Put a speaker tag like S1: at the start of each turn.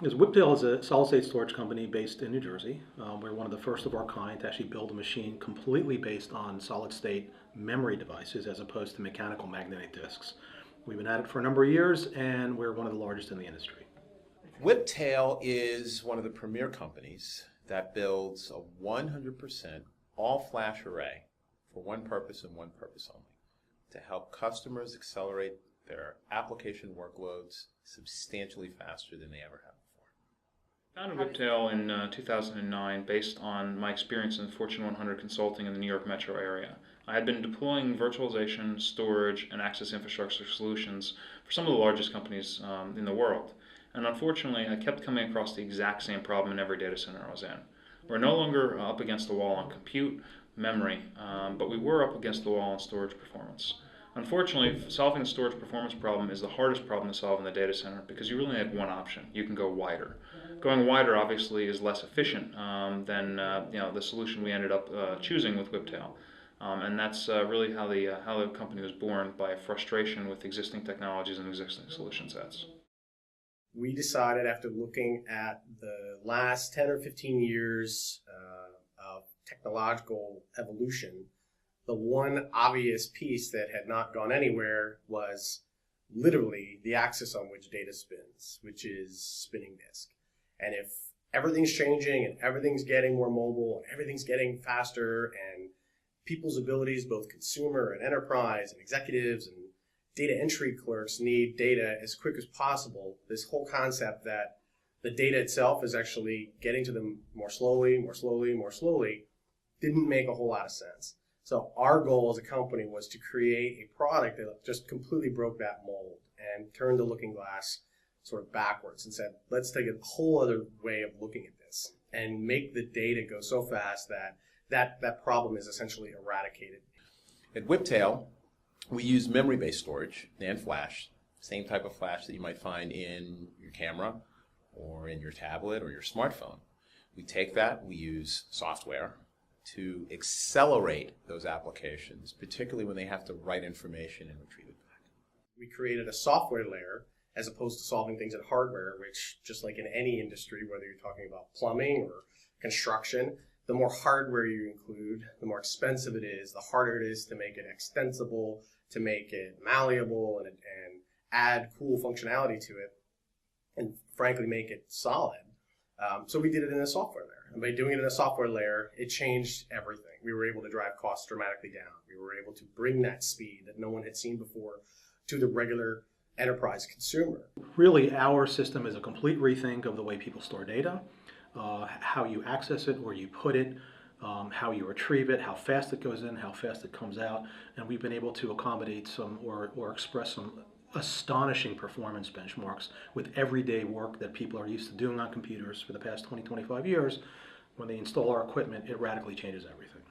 S1: Because Whiptail is a solid-state storage company based in New Jersey. We're one of the first of our kind to actually build a machine completely based on solid-state memory devices as opposed to mechanical magnetic disks. We've been at it for a number of years, and we're one of the largest in the industry.
S2: Whiptail is one of the premier companies that builds a 100% all-flash array for one purpose and one purpose only, to help customers accelerate their application workloads substantially faster than they ever have before.
S3: Founded Whiptail in 2009 based on my experience in Fortune 100 consulting in the New York metro area. I had been deploying virtualization, storage, and access infrastructure solutions for some of the largest companies in the world. And unfortunately, I kept coming across the exact same problem in every data center I was in. We're no longer up against the wall on compute, memory, but we were up against the wall on storage performance. Unfortunately, solving the storage performance problem is the hardest problem to solve in the data center because you really have one option. You can go wider. Going wider obviously is less efficient than the solution we ended up choosing with Whiptail. And that's really how the company was born, by frustration with existing technologies and existing solution sets.
S4: We decided, after looking at the last 10 or 15 years of technological evolution, the one obvious piece that had not gone anywhere was literally the axis on which data spins, which is spinning disk. And if everything's changing and everything's getting more mobile and everything's getting faster, and people's abilities, both consumer and enterprise and executives and data entry clerks, need data as quick as possible, this whole concept that the data itself is actually getting to them more slowly, didn't make a whole lot of sense. So our goal as a company was to create a product that just completely broke that mold and turned the looking glass sort of backwards and said, let's take a whole other way of looking at this and make the data go so fast that problem is essentially eradicated.
S2: At Whiptail, we use memory-based storage and flash, same type of flash that you might find in your camera or in your tablet or your smartphone. We take that, we use software to accelerate those applications, particularly when they have to write information and retrieve it back.
S4: We created a software layer as opposed to solving things in hardware, which, just like in any industry, whether you're talking about plumbing or construction, the more hardware you include, the more expensive it is, the harder it is to make it extensible, to make it malleable, and add cool functionality to it, and frankly make it solid. So we did it in a software layer. And by doing it in a software layer, it changed everything. We were able to drive costs dramatically down. We were able to bring that speed that no one had seen before to the regular enterprise consumer.
S1: Really, our system is a complete rethink of the way people store data, how you access it, where you put it, how you retrieve it, how fast it goes in, how fast it comes out. And we've been able to accommodate some or express some astonishing performance benchmarks with everyday work that people are used to doing on computers for the past 20, 25 years. When they install our equipment, it radically changes everything.